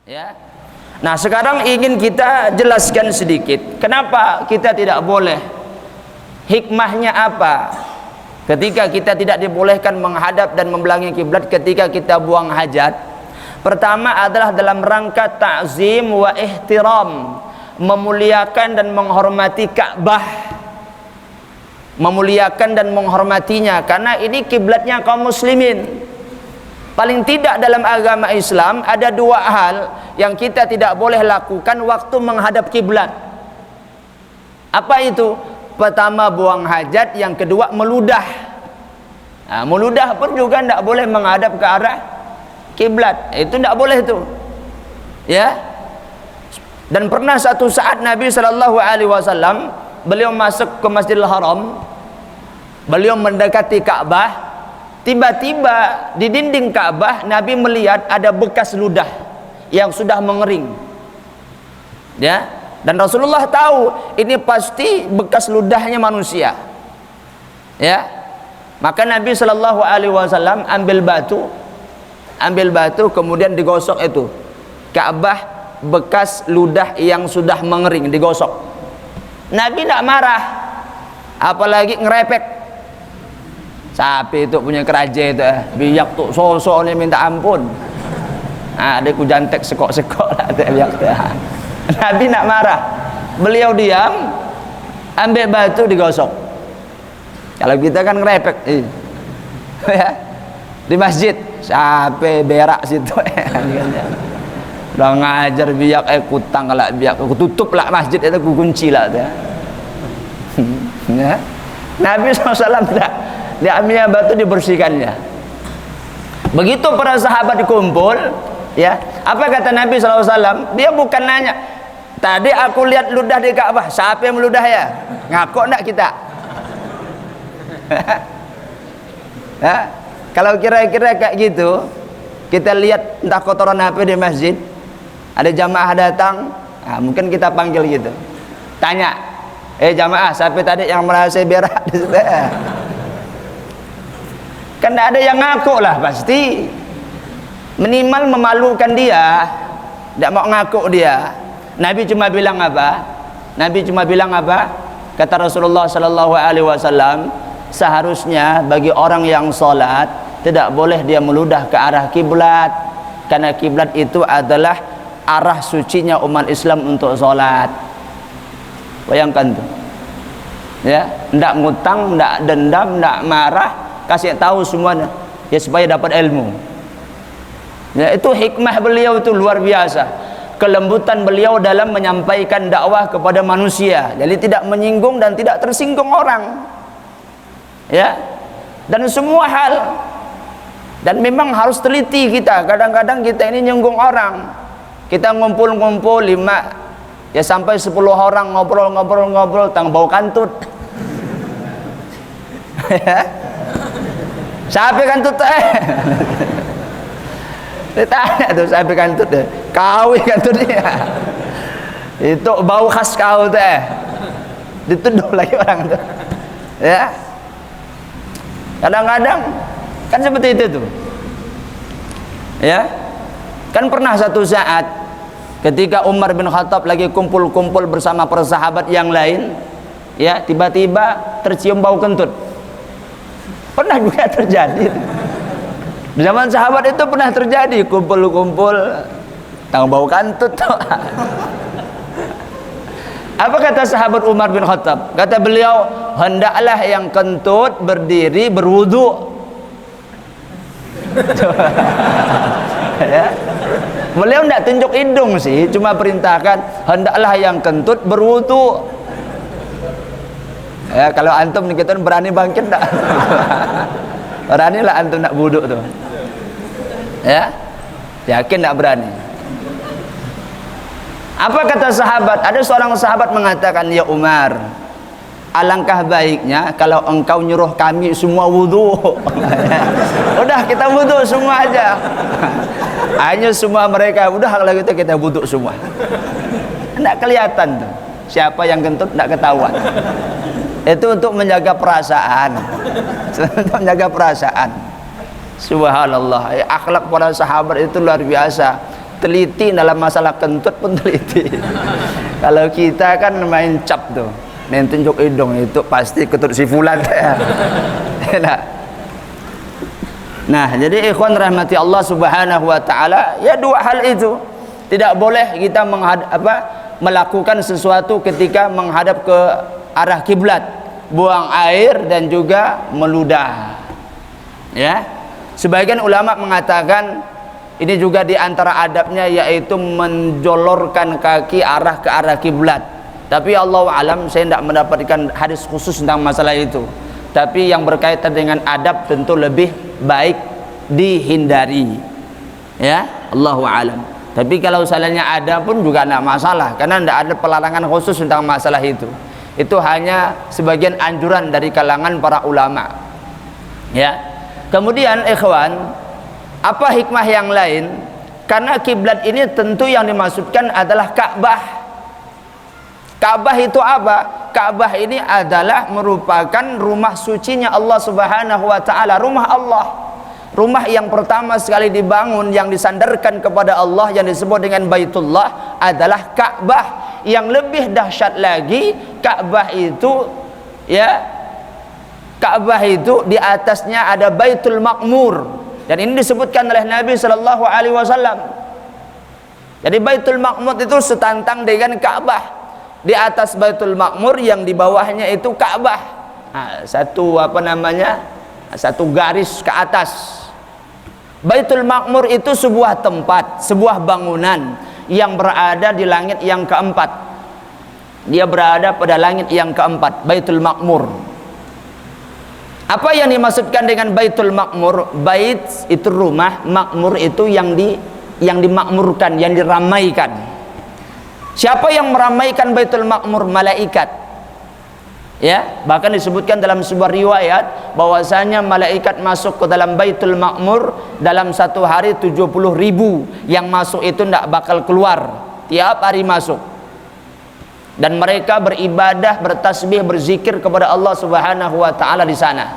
Ya. Nah, sekarang ingin kita jelaskan sedikit kenapa kita tidak boleh. Hikmahnya apa ketika kita tidak dibolehkan menghadap dan membelakangi kiblat ketika kita buang hajat? Pertama adalah dalam rangka ta'zim wa ihtiram, memuliakan dan menghormati Ka'bah, memuliakan dan menghormatinya, karena ini kiblatnya kaum muslimin. Paling tidak dalam agama Islam ada dua hal yang kita tidak boleh lakukan waktu menghadap kiblat. Apa itu? Pertama buang hajat, yang kedua meludah. Nah, meludah pun juga tidak boleh menghadap ke arah kiblat. Itu tidak boleh itu. Ya. Dan pernah satu saat Nabi SAW beliau masuk ke Masjidil Haram, beliau mendekati Ka'bah. Tiba-tiba di dinding Ka'bah Nabi melihat ada bekas ludah yang sudah mengering. Ya, dan Rasulullah tahu ini pasti bekas ludahnya manusia. Ya, maka Nabi SAW ambil batu kemudian digosok itu Ka'bah, bekas ludah yang sudah mengering digosok. Nabi tidak marah, apalagi ngerepek. Sapi itu punya keraja itu, biak tuh sosoknya minta ampun. Nah, dia ku jantek sekok-sekok lah biak tuh. Nabi nak marah, beliau diam, ambil batu digosok. Kalau kita kan ngerepek, ya, di masjid, sapi berak situ. Udah ngajar biak, kutang lah biak, aku tutup lah masjid itu, ku kunci lah tuh. Ya. Nabi SAW dia ambilnya batu, dibersihkannya. Begitu para sahabat dikumpul, ya, apa kata Nabi SAW? Dia bukan nanya, tadi aku lihat ludah di Ka'bah, siapa yang meludah ya? Ngaku enggak kita? Ya, kalau kira-kira kayak gitu, kita lihat entah kotoran apa di masjid, ada jamaah datang, nah, mungkin kita panggil gitu, tanya, jamaah, siapa tadi yang merasa berak di situ? Kan tidak ada yang ngaku lah, pasti minimal memalukan dia, tidak mau ngaku dia. Nabi cuma bilang apa? Kata Rasulullah SAW, seharusnya bagi orang yang sholat tidak boleh dia meludah ke arah kiblat, karena kiblat itu adalah arah sucinya umat Islam untuk sholat. Bayangkan tuh, ya, tidak ngutang, tidak dendam, tidak marah, kasih tahu semuanya, ya, supaya dapat ilmu. Ya, itu hikmah beliau itu luar biasa, kelembutan beliau dalam menyampaikan dakwah kepada manusia, jadi tidak menyinggung dan tidak tersinggung orang. Ya, dan semua hal, dan memang harus teliti kita. Kadang-kadang kita ini nyinggung orang, kita ngumpul-ngumpul 5 ya sampai 10 orang ngobrol tang bau kantut. Ya, siapa kantut ditanya tuh, siapa kantut deh, kau kantutnya itu bau khas kau teh, dituduh lagi orang tuh. Ya, kadang-kadang kan seperti itu tuh. Ya, kan pernah satu saat ketika Umar bin Khattab lagi kumpul-kumpul bersama para sahabat yang lain, ya, tiba-tiba tercium bau kentut. Pernah juga terjadi di zaman sahabat itu, pernah terjadi kumpul-kumpul tahu bau kantut. Apa kata sahabat Umar bin Khattab? Kata beliau, hendaklah yang kentut berdiri berwudu. Ya. Beliau tidak tunjuk hidung sih, cuma perintahkan hendaklah yang kentut berwudu. Ya, kalau antum nih kita berani bangkit enggak? Beranilah antum nak wudu tuh. Ya, yakin enggak berani? Apa kata sahabat? Ada seorang sahabat mengatakan, ya Umar, alangkah baiknya kalau engkau nyuruh kami semua wudu. Udah kita wudu semua aja. Hanya semua mereka, udah kalau gitu kita wudu semua. Enggak kelihatan tuh siapa yang kentut, enggak ketahuan. Itu untuk menjaga perasaan. Untuk menjaga perasaan. Subhanallah, akhlak para sahabat itu luar biasa. teliti dalam masalah kentut pun teliti. Kalau kita kan main cap tuh, main tunjuk hidung itu pasti ketut si fulan ya. Nah, jadi ikhwan rahmati Allah Subhanahu wa taala, ya dua hal itu. Tidak boleh kita melakukan sesuatu ketika menghadap ke arah kiblat, buang air dan juga meludah. Ya. Sebagian ulama mengatakan ini juga di antara adabnya yaitu menjolorkan kaki ke arah kiblat. Tapi Allah alam, saya tidak mendapatkan hadis khusus tentang masalah itu. Tapi yang berkaitan dengan adab tentu lebih baik dihindari. Ya, Allahu alam. Tapi kalau misalnya ada pun juga tidak masalah, karena tidak ada pelarangan khusus tentang masalah itu. Itu hanya sebagian anjuran dari kalangan para ulama. Ya. Kemudian ikhwan, apa hikmah yang lain? Karena kiblat ini tentu yang dimaksudkan adalah Ka'bah. Ka'bah itu apa? Ka'bah ini adalah merupakan rumah sucinya Allah Subhanahu wa taala, rumah Allah. Rumah yang pertama sekali dibangun yang disandarkan kepada Allah yang disebut dengan Baitullah adalah Ka'bah. Yang lebih dahsyat lagi, Ka'bah itu ya, Ka'bah itu di atasnya ada Baitul Ma'mur, dan ini disebutkan oleh Nabi sallallahu alaihi wasallam. Jadi Baitul Ma'mur itu setantang dengan Ka'bah. Di atas Baitul Ma'mur, yang di bawahnya itu Ka'bah. Nah, satu garis ke atas. Baitul Ma'mur itu sebuah tempat, sebuah bangunan yang berada di langit yang keempat. Dia berada pada langit yang keempat, Baitul Ma'mur. Apa yang dimaksudkan dengan Baitul Ma'mur? Bait itu rumah, Ma'mur itu yang dimakmurkan, yang diramaikan. Siapa yang meramaikan Baitul Ma'mur? Malaikat. Ya, bahkan disebutkan dalam sebuah riwayat bahwasanya malaikat masuk ke dalam Baitul Ma'mur dalam satu hari 70.000 yang masuk itu tidak bakal keluar, tiap hari masuk. Dan mereka beribadah, bertasbih, berzikir kepada Allah Subhanahu wa taala di sana.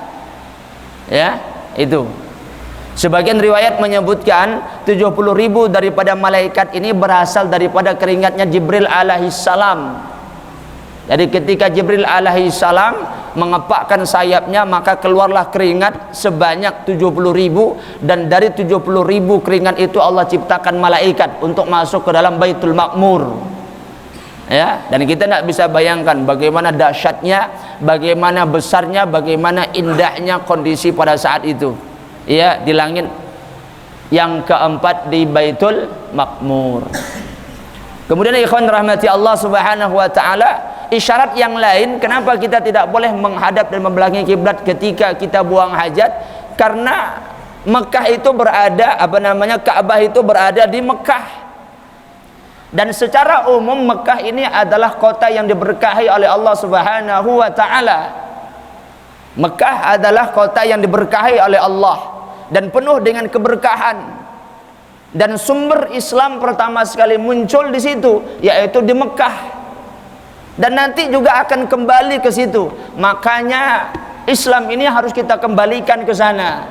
Ya, itu. Sebagian riwayat menyebutkan 70.000 daripada malaikat ini berasal daripada keringatnya Jibril alaihissalam. Jadi ketika Jibril alaihissalam mengepakkan sayapnya, maka keluarlah keringat sebanyak 70.000, dan dari 70.000 keringat itu Allah ciptakan malaikat untuk masuk ke dalam Baitul Ma'mur. Ya, dan kita tidak bisa bayangkan bagaimana dahsyatnya, bagaimana besarnya, bagaimana indahnya kondisi pada saat itu. Ya, di langit yang keempat di Baitul Ma'mur. Kemudian ikhwan rahmati Allah Subhanahu wa taala, isyarat yang lain kenapa kita tidak boleh menghadap dan membelakangi kiblat ketika kita buang hajat, karena Mekah itu berada, Ka'bah itu berada di Mekah. Dan secara umum Mekah ini adalah kota yang diberkahi oleh Allah Subhanahu wa taala. Mekah adalah kota yang diberkahi oleh Allah dan penuh dengan keberkahan. Dan sumber Islam pertama sekali muncul di situ, yaitu di Mekah. Dan nanti juga akan kembali ke situ. Makanya Islam ini harus kita kembalikan ke sana.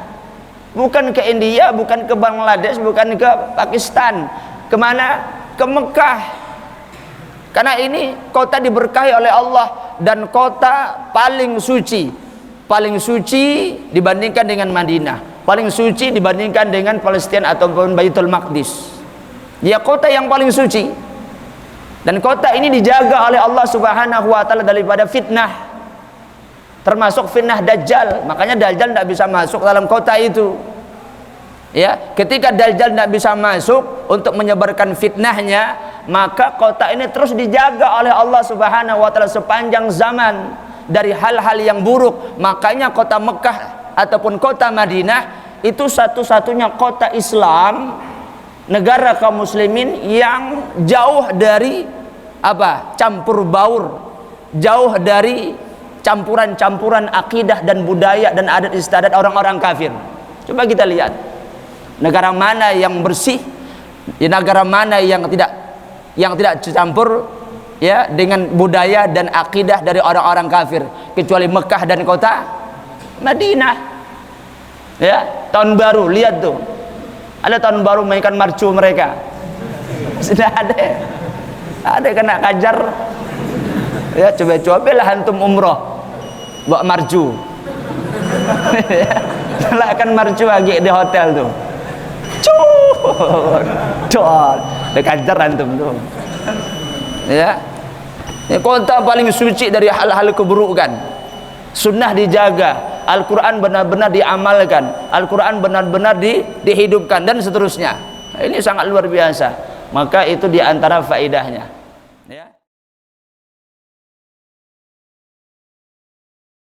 Bukan ke India, bukan ke Bangladesh, bukan ke Pakistan. Kemana? Ke Mekah. Karena ini kota diberkahi oleh Allah dan kota paling suci. Paling suci dibandingkan dengan Madinah, paling suci dibandingkan dengan Palestina ataupun Baitul Maqdis. Dia kota yang paling suci. Dan kota ini dijaga oleh Allah Subhanahu wa taala daripada fitnah. Termasuk fitnah Dajjal. Makanya Dajjal tidak bisa masuk dalam kota itu. Ya, ketika Dajjal tidak bisa masuk untuk menyebarkan fitnahnya, maka kota ini terus dijaga oleh Allah Subhanahu wa taala sepanjang zaman dari hal-hal yang buruk. Makanya kota Mekah ataupun kota Madinah itu satu-satunya kota Islam, negara kaum muslimin yang jauh dari campur baur, jauh dari campuran-campuran akidah dan budaya dan adat istiadat orang-orang kafir. Coba kita lihat negara mana yang bersih, negara mana yang tidak campur ya dengan budaya dan akidah dari orang-orang kafir, kecuali Mekah dan kota Madinah. Ya, tahun baru lihat tuh, ada tahun baru mainkan marcu mereka. Sudah ada. Ada kena kajar. Ya, coba-cobalah antum umroh. Bawa marju. Kalau akan marju lagi di hotel tuh. Dol. Dekajar antum tuh. Ya. Ini kota paling suci dari hal-hal keburukan. Sunnah dijaga, Al-Quran benar-benar diamalkan, Al-Quran benar-benar dihidupkan dan seterusnya. Ini sangat luar biasa. Maka itu diantara faedahnya.